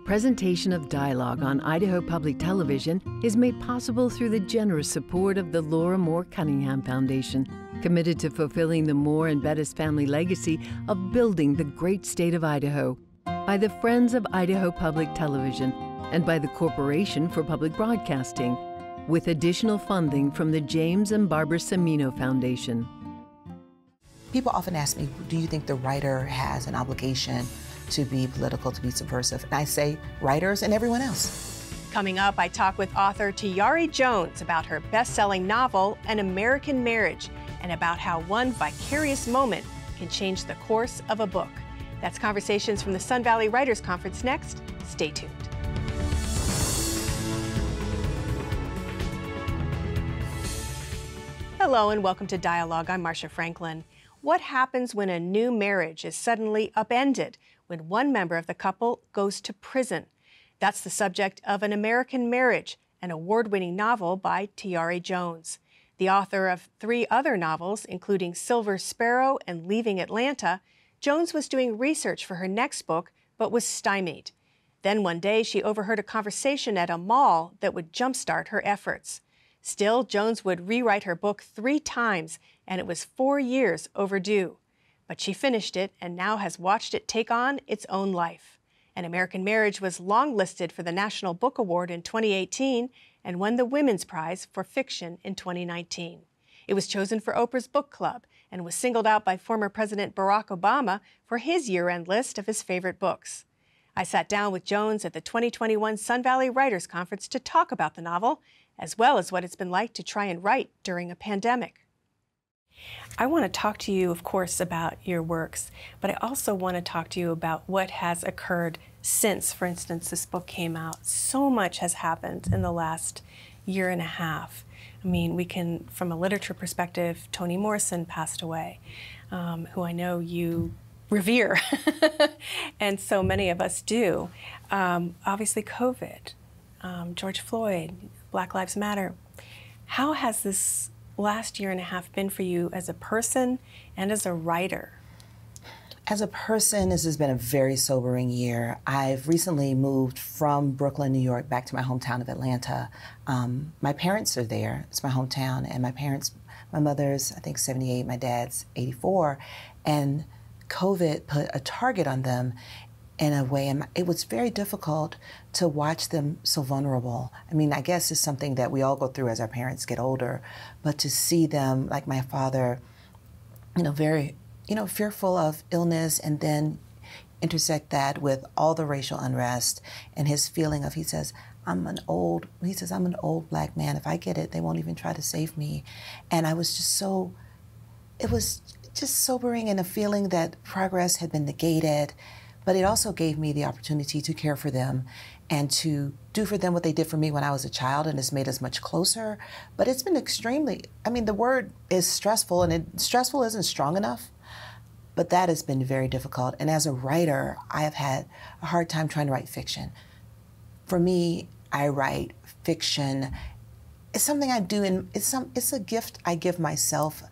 Presentation of dialogue on Idaho Public Television is made possible through the generous support of the Laura Moore Cunningham Foundation, committed to fulfilling the Moore and Bettis family legacy of building the great state of Idaho, by the Friends of Idaho Public Television, and by the Corporation for Public Broadcasting, with additional funding from the James and Barbara Semino Foundation. People often ask me, do you think the writer has an obligation to be political, to be subversive? And I say writers and everyone else. Coming up, I talk with author Tayari Jones about her best-selling novel, An American Marriage, and about how one vicarious moment can change the course of a book. That's Conversations from the Sun Valley Writers Conference next. Stay tuned. Hello and welcome to Dialogue. I'm Marcia Franklin. What happens when a new marriage is suddenly upended, when one member of the couple goes to prison? That's the subject of An American Marriage, an award-winning novel by Tayari Jones. The author of 3 other novels, including Silver Sparrow and Leaving Atlanta, Jones was doing research for her next book, but was stymied. Then one day, she overheard a conversation at a mall that would jumpstart her efforts. Still, Jones would rewrite her book 3 times, and it was 4 years overdue. But she finished it and now has watched it take on its own life. An American Marriage was longlisted for the National Book Award in 2018 and won the Women's Prize for Fiction in 2019. It was chosen for Oprah's book club and was singled out by former President Barack Obama for his year-end list of his favorite books. I sat down with Jones at the 2021 Sun Valley Writers Conference to talk about the novel, as well as what it's been like to try and write during a pandemic. I want to talk to you, of course, about your works, but I also want to talk to you about what has occurred since, for instance, this book came out. So much has happened in the last year and a half. I mean, we can, from a literature perspective, Toni Morrison passed away, who I know you revere, and so many of us do. Obviously, COVID, George Floyd, Black Lives Matter. How has this last year and a half been for you as a person and as a writer? As a person, this has been a very sobering year. I've recently moved from Brooklyn, New York, back to my hometown of Atlanta. My parents are there. It's my hometown. And my mother's, I think, 78, my dad's 84. And COVID put a target on them in a way, and it was very difficult to watch them so vulnerable. I mean, I guess it's something that we all go through as our parents get older, but to see them, like my father, very, fearful of illness, and then intersect that with all the racial unrest and his feeling of, he says, I'm an old Black man. If I get it, they won't even try to save me. And I was just it was just sobering, and a feeling that progress had been negated. But it also gave me the opportunity to care for them and to do for them what they did for me when I was a child, and it's made us much closer. But it's been the word is stressful, and stressful isn't strong enough, but that has been very difficult. And as a writer, I have had a hard time trying to write fiction. For me, I write fiction. It's something I do, and it's a gift I give myself,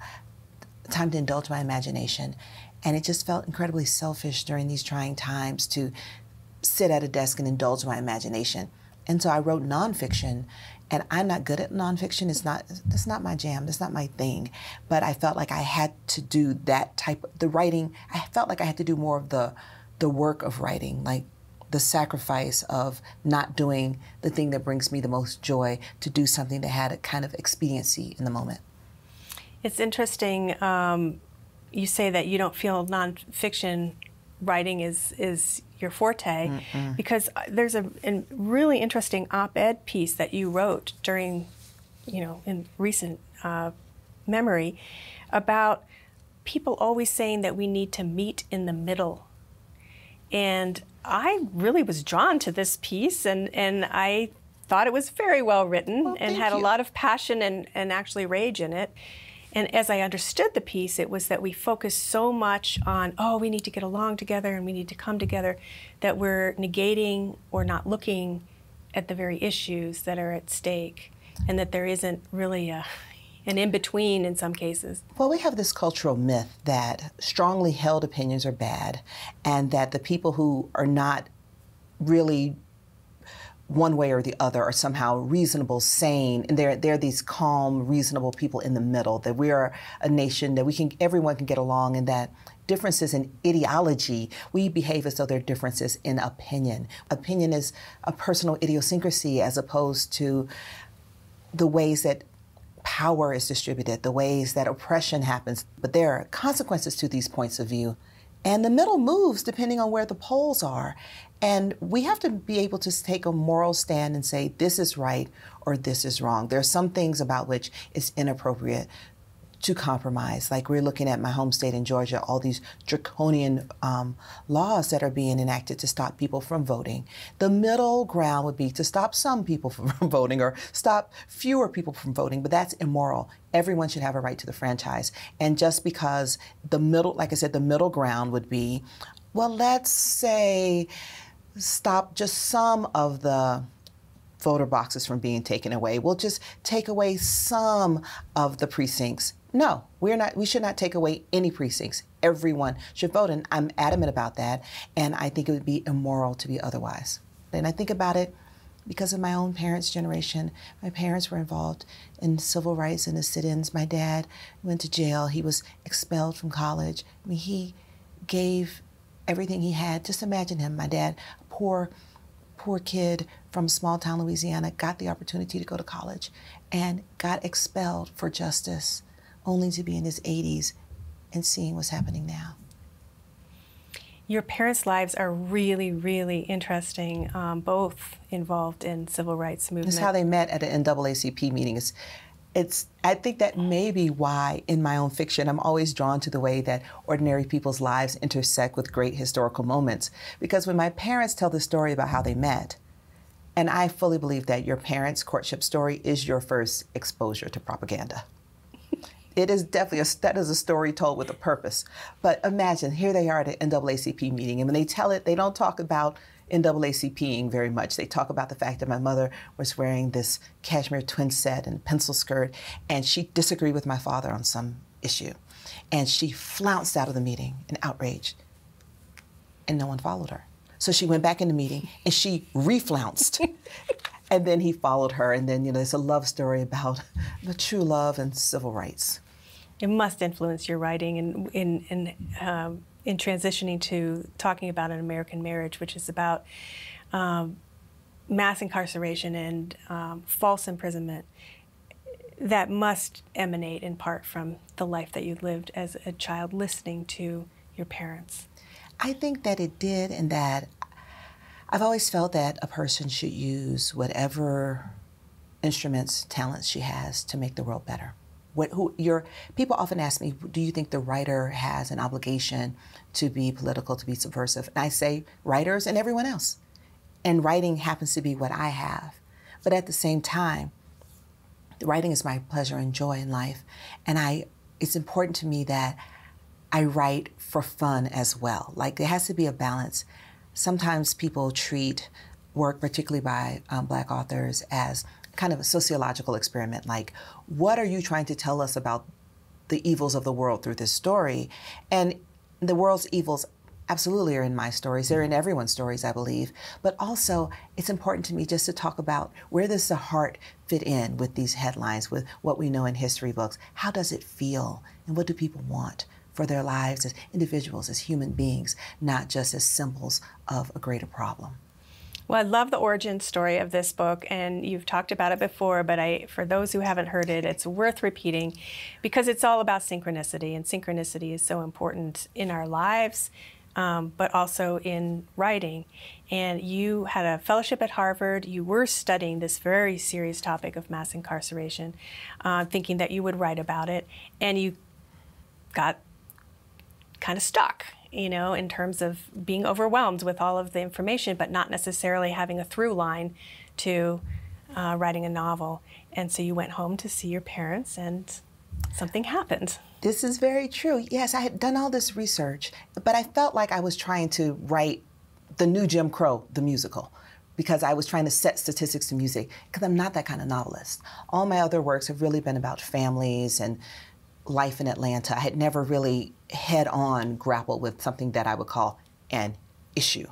time to indulge my imagination. And it just felt incredibly selfish during these trying times to sit at a desk and indulge my imagination. And so I wrote nonfiction, and I'm not good at nonfiction. That's not my jam. That's not my thing. But I felt like I had to do that the writing. I felt like I had to do more of the work of writing, like the sacrifice of not doing the thing that brings me the most joy, to do something that had a kind of expediency in the moment. It's interesting. You say that you don't feel nonfiction writing is your forte, because there's a really interesting op-ed piece that you wrote during, in recent memory, about people always saying that we need to meet in the middle. And I really was drawn to this piece, and I thought it was very well written and had a lot of passion and actually rage in it. And as I understood the piece, it was that we focused so much on, we need to get along together and we need to come together, that we're negating or not looking at the very issues that are at stake, and that there isn't really an in-between in some cases. Well, we have this cultural myth that strongly held opinions are bad, and that the people who are not really one way or the other are somehow reasonable, sane, and they're these calm, reasonable people in the middle, that we are a nation that everyone can get along, and that differences in ideology, we behave as though they're differences in opinion. Opinion is a personal idiosyncrasy as opposed to the ways that power is distributed, the ways that oppression happens. But there are consequences to these points of view. And the middle moves depending on where the poles are. And we have to be able to take a moral stand and say, this is right or this is wrong. There are some things about which it's inappropriate to compromise. Like we're looking at my home state in Georgia, all these draconian laws that are being enacted to stop people from voting. The middle ground would be to stop some people from voting or stop fewer people from voting, but that's immoral. Everyone should have a right to the franchise. And just because the middle, like I said, the middle ground would be, well, let's say stop just some of the voter boxes from being taken away. We'll just take away some of the precincts. No, we should not take away any precincts. Everyone should vote, and I'm adamant about that, and I think it would be immoral to be otherwise. And I think about it because of my own parents' generation. My parents were involved in civil rights and the sit-ins. My dad went to jail. He was expelled from college. I mean, he gave everything he had. Just imagine him, my dad, a poor kid from small town Louisiana, got the opportunity to go to college and got expelled for justice, only to be in his 80s and seeing what's happening now. Your parents' lives are really, really interesting, both involved in civil rights movement. It's how they met at an NAACP meeting. I think that may be why in my own fiction I'm always drawn to the way that ordinary people's lives intersect with great historical moments. Because when my parents tell the story about how they met, and I fully believe that your parents' courtship story is your first exposure to propaganda. It is definitely that is a story told with a purpose. But imagine, here they are at an NAACP meeting, and when they tell it, they don't talk about NAACPing very much. They talk about the fact that my mother was wearing this cashmere twin set and pencil skirt, and she disagreed with my father on some issue. And she flounced out of the meeting in outrage, and no one followed her. So she went back in the meeting, and she reflounced. And then he followed her, and then, there's a love story about the true love and civil rights. It must influence your writing in transitioning to talking about an American marriage, which is about mass incarceration and false imprisonment. That must emanate in part from the life that you lived as a child listening to your parents. I think that it did, and that I've always felt that a person should use whatever instruments, talents she has to make the world better. People often ask me, do you think the writer has an obligation to be political, to be subversive? And I say, writers and everyone else. And writing happens to be what I have. But at the same time, writing is my pleasure and joy in life. And it's important to me that I write for fun as well. Like, there has to be a balance. Sometimes people treat work, particularly by Black authors, as kind of a sociological experiment, like, what are you trying to tell us about the evils of the world through this story? And the world's evils absolutely are in my stories. They're in everyone's stories, I believe. But also, it's important to me just to talk about, where does the heart fit in with these headlines, with what we know in history books? How does it feel? And what do people want for their lives as individuals, as human beings, not just as symbols of a greater problem? Well, I love the origin story of this book, and you've talked about it before, but for those who haven't heard it, it's worth repeating because it's all about synchronicity, and synchronicity is so important in our lives, but also in writing. And you had a fellowship at Harvard. You were studying this very serious topic of mass incarceration, thinking that you would write about it, and you got kind of stuck, in terms of being overwhelmed with all of the information, but not necessarily having a through line to writing a novel. And so you went home to see your parents, and something happened. This is very true. Yes, I had done all this research, but I felt like I was trying to write the new Jim Crow, the musical, because I was trying to set statistics to music, because I'm not that kind of novelist. All my other works have really been about families and life in Atlanta. I had never really head-on grappled with something that I would call an issue.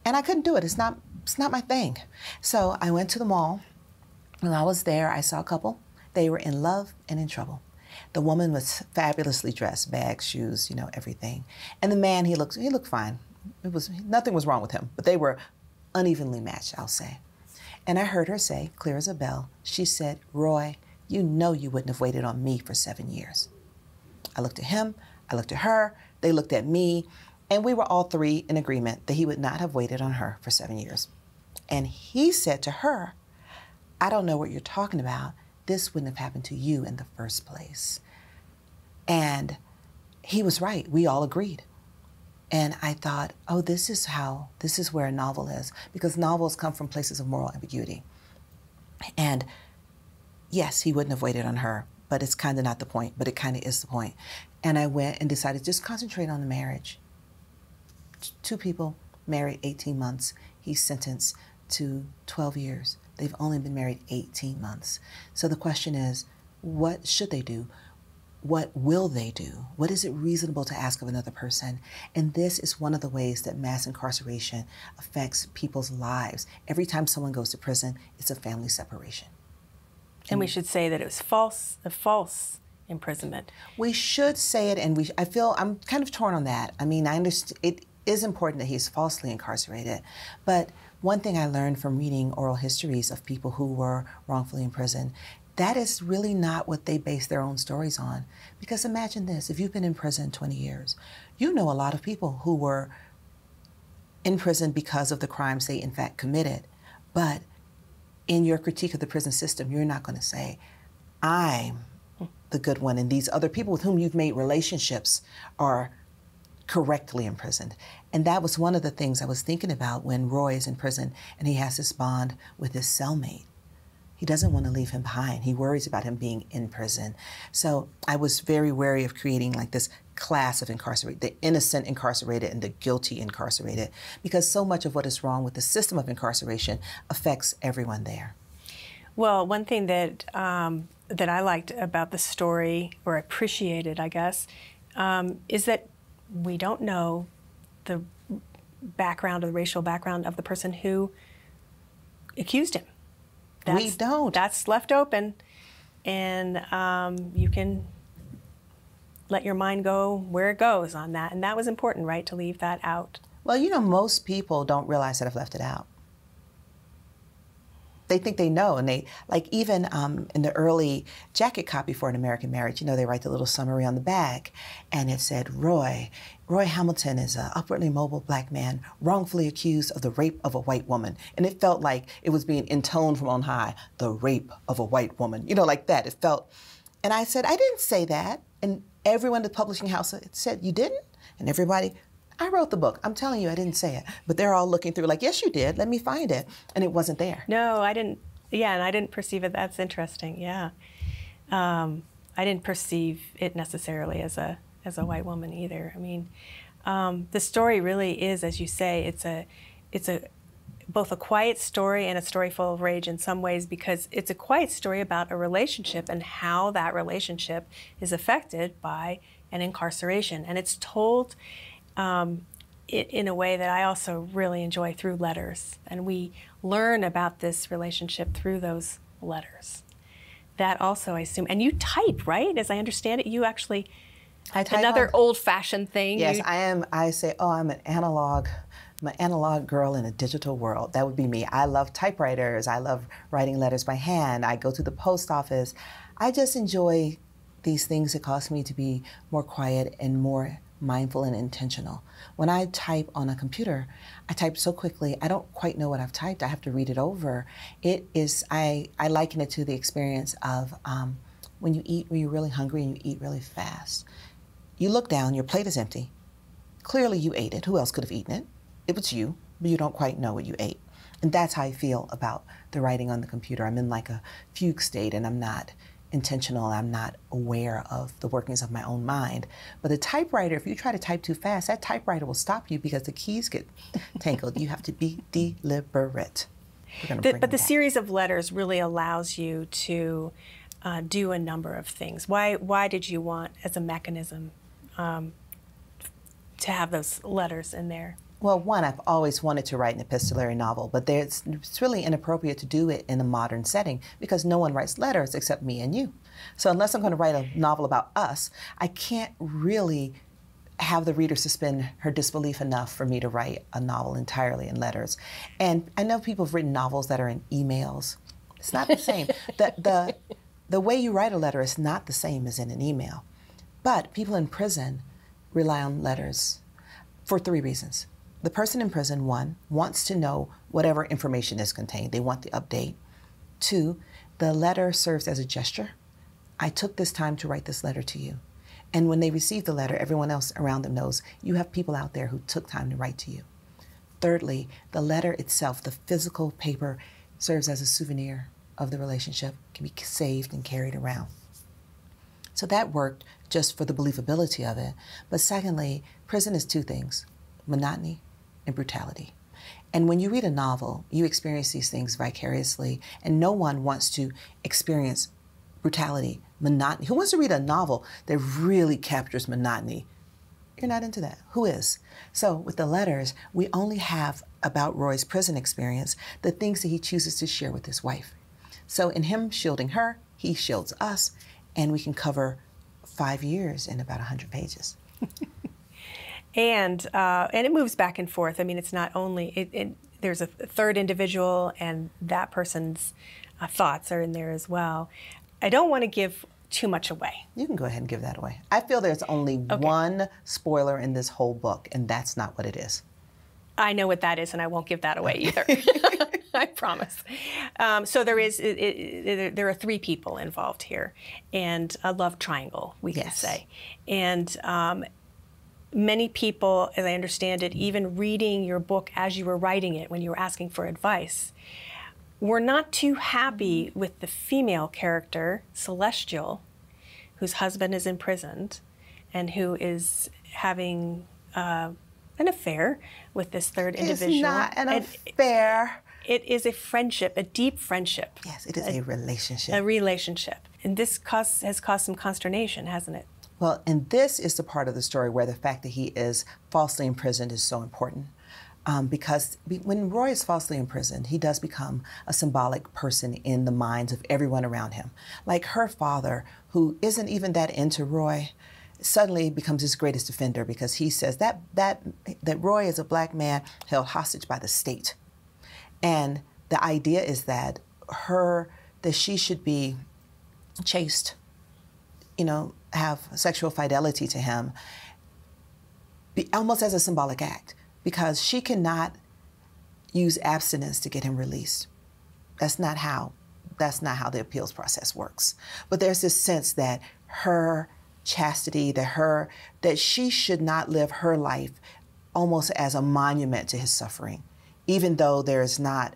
And I couldn't do it. It's not it's not my thing. So I went to the mall. When I was there, I saw a couple. They were in love and in trouble. The woman was fabulously dressed, bags, shoes, you know, everything. And the man, he looked fine. Nothing was wrong with him, but they were unevenly matched, I'll say. And I heard her say, clear as a bell, she said, Roy, you know you wouldn't have waited on me for 7 years. I looked at him, I looked at her, they looked at me, and we were all three in agreement that he would not have waited on her for 7 years. And he said to her, I don't know what you're talking about. This wouldn't have happened to you in the first place. And he was right. We all agreed. And I thought, oh, this is where a novel is, because novels come from places of moral ambiguity. And yes, he wouldn't have waited on her, but it's kind of not the point, but it kind of is the point. And I went and decided to just concentrate on the marriage. Two people married 18 months. He's sentenced to 12 years. They've only been married 18 months. So the question is, what should they do? What will they do? What is it reasonable to ask of another person? And this is one of the ways that mass incarceration affects people's lives. Every time someone goes to prison, it's a family separation. And we should say that it was a false imprisonment. We should say it, and I'm kind of torn on that. I mean, I understand it is important that he's falsely incarcerated, but one thing I learned from reading oral histories of people who were wrongfully imprisoned, that is really not what they base their own stories on. Because imagine this, if you've been in prison 20 years, you know a lot of people who were in prison because of the crimes they in fact committed. But in your critique of the prison system, you're not going to say, I'm the good one, and these other people with whom you've made relationships are correctly imprisoned. And that was one of the things I was thinking about when Roy is in prison and he has this bond with his cellmate. He doesn't want to leave him behind. He worries about him being in prison. So I was very wary of creating like this class of incarcerated, the innocent incarcerated and the guilty incarcerated, because so much of what is wrong with the system of incarceration affects everyone there. Well, one thing that that I liked about the story, or appreciated, I guess, is that we don't know the background or the racial background of the person who accused him. We don't. That's left open, and you can let your mind go where it goes on that. And that was important, right, to leave that out. Well, you know, most people don't realize that I've left it out. They think they know, and they, like even in the early jacket copy for An American Marriage, you know, they write the little summary on the back, and it said, Roy Hamilton is an upwardly mobile black man wrongfully accused of the rape of a white woman. And it felt like it was being intoned from on high, the rape of a white woman, you know, like that. It felt, and I said, I didn't say that. And everyone at the publishing house said, you didn't? And everybody, I wrote the book. I'm telling you, I didn't say it. But they're all looking through like, yes, you did. Let me find it. And it wasn't there. No, I didn't. Yeah, and I didn't perceive it. That's interesting. Yeah. I didn't perceive it necessarily as a white woman either. I mean, the story really is, as you say, it's both a quiet story and a story full of rage in some ways, because it's a quiet story about a relationship and how that relationship is affected by an incarceration. And it's told in a way that I also really enjoy, through letters. And we learn about this relationship through those letters. That also, I assume, and you type, right? As I understand it, you actually, I type another old-fashioned thing. Yes, I am. I say, oh, I'm an analog girl in a digital world. That would be me. I love typewriters. I love writing letters by hand. I go to the post office. I just enjoy these things that cause me to be more quiet and more mindful and intentional. When I type on a computer, I type so quickly, I don't quite know what I've typed. I have to read it over. It is, I liken it to the experience of when you eat, when you're really hungry and you eat really fast. You look down, your plate is empty. Clearly you ate it. Who else could have eaten it? It was you, but you don't quite know what you ate. And that's how I feel about the writing on the computer. I'm in like a fugue state, and I'm not intentional. I'm not aware of the workings of my own mind. But a typewriter, if you try to type too fast, that typewriter will stop you because the keys get tangled. You have to be deliberate. But the series of letters really allows you to do a number of things. Why did you want, as a mechanism, to have those letters in there? Well, one, I've always wanted to write an epistolary novel, but it's really inappropriate to do it in a modern setting because no one writes letters except me and you. So unless I'm going to write a novel about us, I can't really have the reader suspend her disbelief enough for me to write a novel entirely in letters. And I know people have written novels that are in emails. It's not the same. The way you write a letter is not the same as in an email. But people in prison rely on letters for 3 reasons. The person in prison, 1, wants to know whatever information is contained. They want the update. 2, the letter serves as a gesture. I took this time to write this letter to you. And when they receive the letter, everyone else around them knows you have people out there who took time to write to you. Thirdly, the letter itself, the physical paper, serves as a souvenir of the relationship, can be saved and carried around. So that worked just for the believability of it. But secondly, prison is 2 things, monotony and brutality. And when you read a novel, you experience these things vicariously, and no one wants to experience brutality, monotony. Who wants to read a novel that really captures monotony? You're not into that. Who is? So with the letters, we only have about Roy's prison experience, the things that he chooses to share with his wife. So in him shielding her, he shields us, and we can cover 5 years in about 100 pages. And it moves back and forth. I mean, it's not only, there's a third individual, and that person's thoughts are in there as well. I don't want to give too much away. You can go ahead and give that away. I feel there's only one spoiler in this whole book, and that's not what it is. I know what that is, and I won't give that away either. I promise. So there are 3 people involved here, and a love triangle, we can say. And many people, as I understand it, even reading your book as you were writing it, when you were asking for advice, were not too happy with the female character, Celestial, whose husband is imprisoned and who is having an affair with this third individual. It's not an affair. It is a friendship, a deep friendship. Yes, it is a relationship. A relationship. And this has caused some consternation, hasn't it? Well, and this is the part of the story where the fact that he is falsely imprisoned is so important. Because when Roy is falsely imprisoned, he does become a symbolic person in the minds of everyone around him. Like her father, who isn't even that into Roy, suddenly becomes his greatest defender because he says that Roy is a black man held hostage by the state. And the idea is that she should be chaste, have sexual fidelity to him, almost as a symbolic act, because she cannot use abstinence to get him released. That's not how the appeals process works. But there's this sense that her chastity, that she should not live her life almost as a monument to his suffering, even though there is not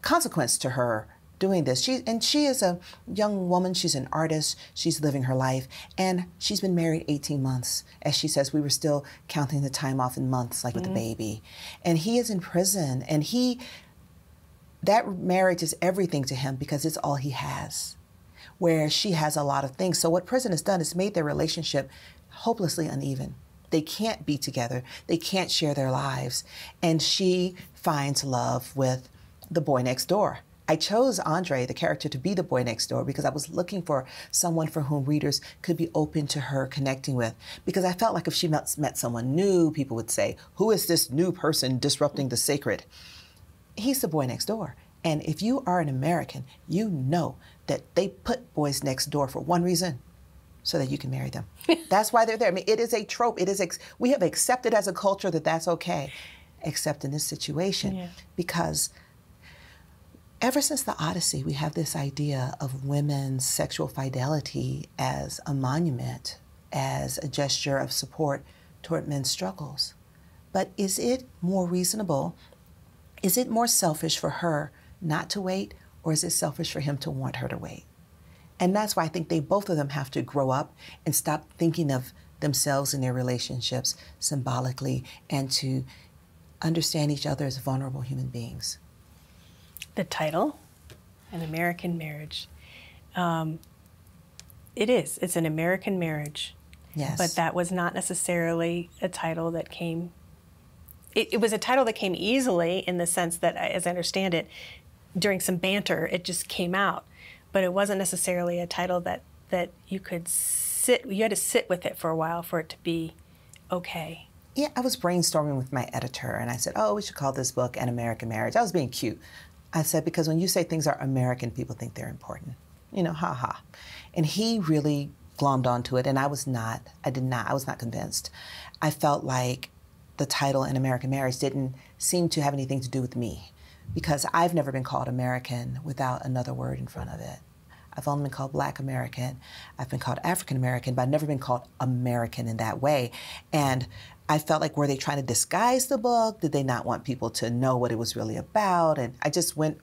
consequence to her doing this. She is a young woman, she's an artist, she's living her life, and she's been married 18 months. As she says, we were still counting the time off in months, like with the baby. And he is in prison, and that marriage is everything to him because it's all he has, where she has a lot of things. So what prison has done is made their relationship hopelessly uneven. They can't be together, they can't share their lives, and she finds love with the boy next door. I chose Andre, the character, to be the boy next door because I was looking for someone for whom readers could be open to her connecting with. Because I felt like if she met someone new, people would say, who is this new person disrupting the sacred? He's the boy next door. And if you are an American, you know that they put boys next door for one reason, so that you can marry them. That's why they're there. I mean, it is a trope. We have accepted as a culture that that's okay, except in this situation, because ever since the Odyssey, we have this idea of women's sexual fidelity as a monument, as a gesture of support toward men's struggles. But is it more reasonable? Is it more selfish for her not to wait, or is it selfish for him to want her to wait? And that's why I think both of them have to grow up and stop thinking of themselves and their relationships symbolically and to understand each other as vulnerable human beings. The title, An American Marriage. It's an American marriage. Yes. But that was not necessarily a title that came it was a title that came easily in the sense that, as I understand it, during some banter, it just came out. But it wasn't necessarily a title that you could you had to sit with it for a while for it to be okay. Yeah, I was brainstorming with my editor, and I said, oh, we should call this book An American Marriage. I was being cute. I said, because when you say things are American, people think they're important. You know, ha ha. And he really glommed onto it, and I was not convinced. I felt like the title An American Marriage didn't seem to have anything to do with me, because I've never been called American without another word in front of it. I've only been called Black American. I've been called African American, but I've never been called American in that way. And I felt like, were they trying to disguise the book? Did they not want people to know what it was really about? And I just went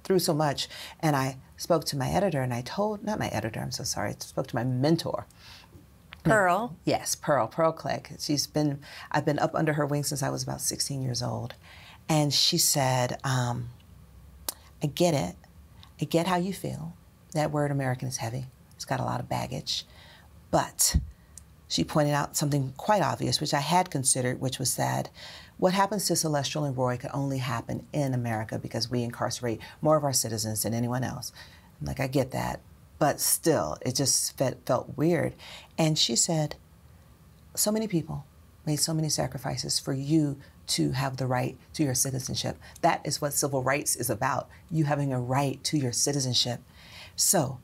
through so much. And I spoke to my editor, and I told, not my editor, I'm so sorry, I spoke to my mentor. Pearl? Yes, Pearl Clegg. I've been up under her wing since I was about 16 years old. And she said, I get it. I get how you feel. That word American is heavy. It's got a lot of baggage. But she pointed out something quite obvious, which I had considered, which was that what happens to Celestial and Roy could only happen in America because we incarcerate more of our citizens than anyone else. I'm like, I get that. But still, it just felt weird. And she said, so many people made so many sacrifices for you to have the right to your citizenship. That is what civil rights is about, you having a right to your citizenship. So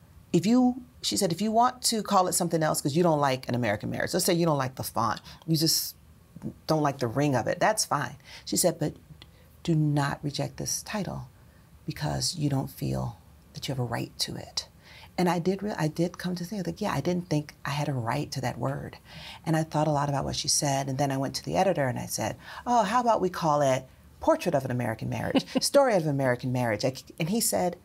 she said, if you want to call it something else because you don't like An American Marriage, let's say you don't like the font, you just don't like the ring of it, that's fine. She said, but do not reject this title because you don't feel that you have a right to it. And I did come to think, like, yeah, I didn't think I had a right to that word. And I thought a lot about what she said, and then I went to the editor and I said, oh, how about we call it Portrait of an American Marriage, Story of an American Marriage. And he said,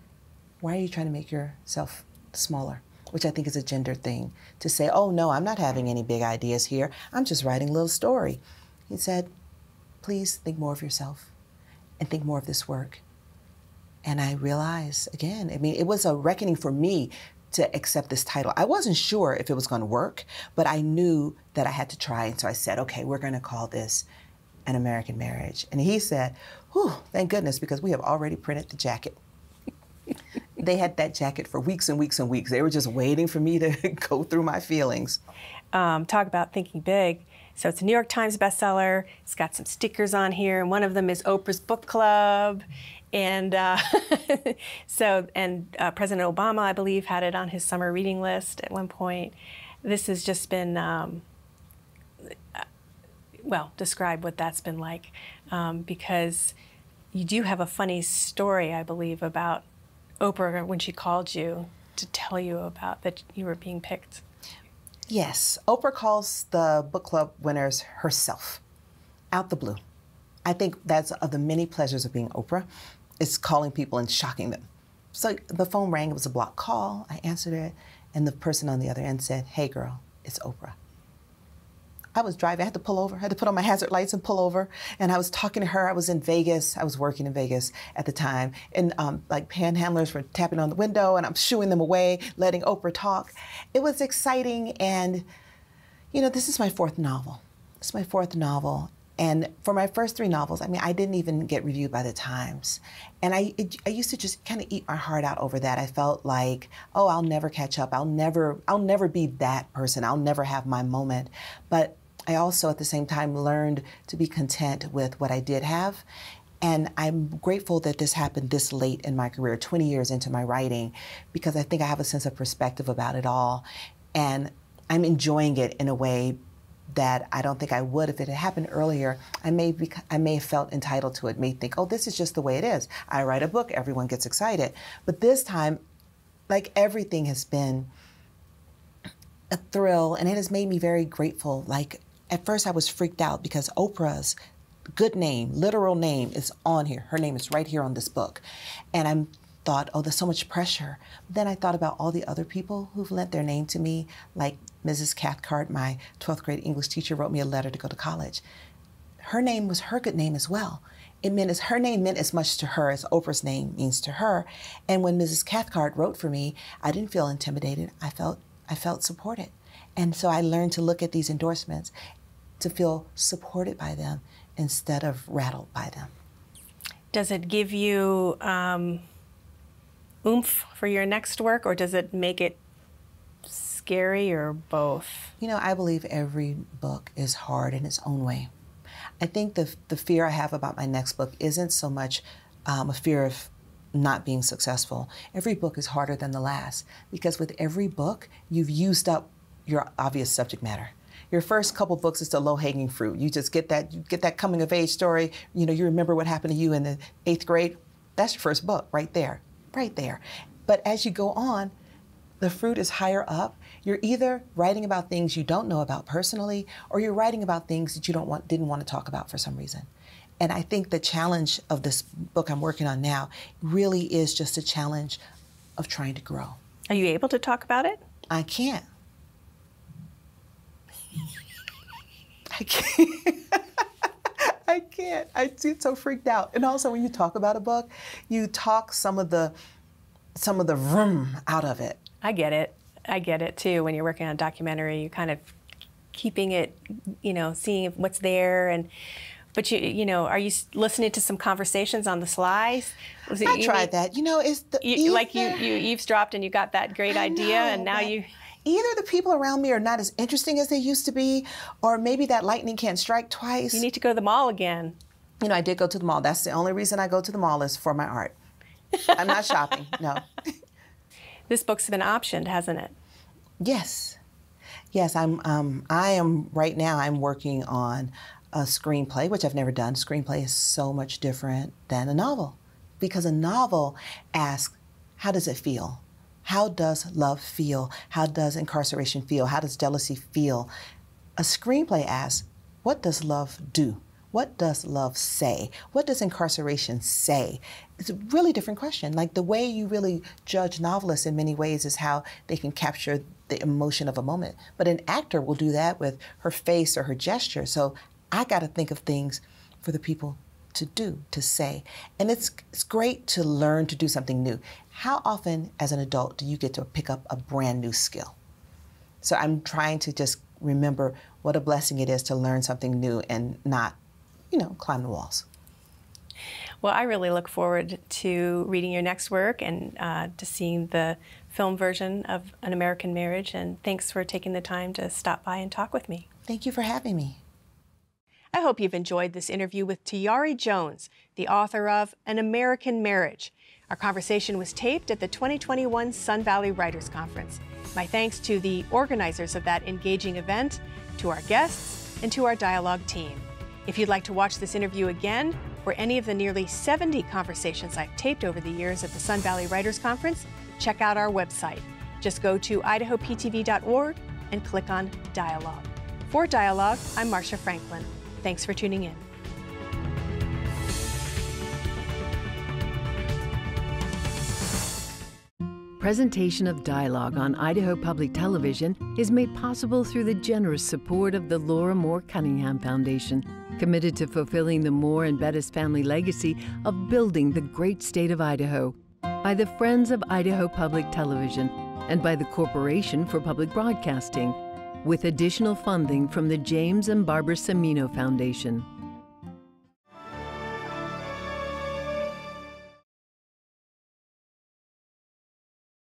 why are you trying to make yourself smaller? Which I think is a gender thing, to say, oh no, I'm not having any big ideas here, I'm just writing a little story. He said, please think more of yourself and think more of this work. And I realized, again, I mean, it was a reckoning for me to accept this title. I wasn't sure if it was going to work, but I knew that I had to try. And so I said, okay, we're going to call this An American Marriage. And he said, whew, thank goodness, because we have already printed the jacket. They had that jacket for weeks and weeks and weeks. They were just waiting for me to go through my feelings. Talk about thinking big. So it's a New York Times bestseller. It's got some stickers on here, and one of them is Oprah's book club. And President Obama, I believe, had it on his summer reading list at one point. This has just been, well, describe what that's been like, because you do have a funny story, I believe, about Oprah when she called you to tell you about that you were being picked. Yes, Oprah calls the book club winners herself, out the blue. I think that's of the many pleasures of being Oprah. It's calling people and shocking them. So the phone rang, it was a blocked call, I answered it, and the person on the other end said, hey girl, it's Oprah. I was driving, I had to pull over, I had to put on my hazard lights and pull over, and I was talking to her. I was in Vegas, I was working in Vegas at the time, and like panhandlers were tapping on the window, and I'm shooing them away, letting Oprah talk. It was exciting, and you know, this is my fourth novel. It's my fourth novel. And for my first three novels, I mean, I didn't even get reviewed by the Times. And I used to just kind of eat my heart out over that. I felt like, oh, I'll never catch up. I'll never be that person. I'll never have my moment. But I also, at the same time, learned to be content with what I did have. And I'm grateful that this happened this late in my career, 20 years into my writing, because I think I have a sense of perspective about it all. And I'm enjoying it in a way that I don't think I would if it had happened earlier. I may have felt entitled to it, may think, oh, this is just the way it is. I write a book, everyone gets excited. But this time, like, everything has been a thrill, and it has made me very grateful. Like, at first I was freaked out because Oprah's good name, literal name, is on here. Her name is right here on this book. And I thought, oh, there's so much pressure. Then I thought about all the other people who've lent their name to me, like Mrs. Cathcart, my 12th grade English teacher, wrote me a letter to go to college. Her name was her good name as well. Her name meant as much to her as Oprah's name means to her. And when Mrs. Cathcart wrote for me, I didn't feel intimidated. I felt supported. And so I learned to look at these endorsements, to feel supported by them, instead of rattled by them. Does it give you oomph for your next work, or does it make it scary, or both? You know, I believe every book is hard in its own way. I think the fear I have about my next book isn't so much a fear of not being successful. Every book is harder than the last, because with every book, you've used up your obvious subject matter. Your first couple books is the low-hanging fruit. You just get that coming-of-age story. You know, you remember what happened to you in the 8th grade. That's your first book right there, right there. But as you go on, the fruit is higher up. You're either writing about things you don't know about personally, or you're writing about things that you didn't want to talk about for some reason. And I think the challenge of this book I'm working on now really is just a challenge of trying to grow. Are you able to talk about it? I can't. I can't. I can't. I get so freaked out. And also, when you talk about a book, you talk some of the vroom out of it. I get it. I get it too. When you're working on a documentary, you're kind of keeping it, you know, seeing what's there. But you know, are you listening to some conversations on the slides? I tried that. You know, it's you eavesdropped and you got that great idea, and now you. Either the people around me are not as interesting as they used to be, or maybe that lightning can't strike twice. You need to go to the mall again. You know, I did go to the mall. That's the only reason I go to the mall is for my art. I'm not shopping, no. This book's been optioned, hasn't it? Yes. Yes, I am right now, I'm working on a screenplay, which I've never done. Screenplay is so much different than a novel, because a novel asks, how does it feel? How does love feel? How does incarceration feel? How does jealousy feel? A screenplay asks, what does love do? What does love say? What does incarceration say? It's a really different question. Like, the way you really judge novelists in many ways is how they can capture the emotion of a moment. But an actor will do that with her face or her gesture. So I got to think of things for the people to do, to say. And it's great to learn to do something new. How often as an adult do you get to pick up a brand new skill? So I'm trying to just remember what a blessing it is to learn something new and not, you know, climb the walls. Well, I really look forward to reading your next work and to seeing the film version of An American Marriage. And thanks for taking the time to stop by and talk with me. Thank you for having me. I hope you've enjoyed this interview with Tayari Jones, the author of An American Marriage. Our conversation was taped at the 2021 Sun Valley Writers Conference. My thanks to the organizers of that engaging event, to our guests, and to our dialogue team. If you'd like to watch this interview again, or any of the nearly 70 conversations I've taped over the years at the Sun Valley Writers Conference, check out our website. Just go to idahoptv.org and click on Dialogue. For Dialogue, I'm Marcia Franklin. Thanks for tuning in. Presentation of Dialogue on Idaho Public Television is made possible through the generous support of the Laura Moore Cunningham Foundation, committed to fulfilling the Moore and Bettis family legacy of building the great state of Idaho, by the Friends of Idaho Public Television, and by the Corporation for Public Broadcasting, with additional funding from the James and Barbara Semino Foundation.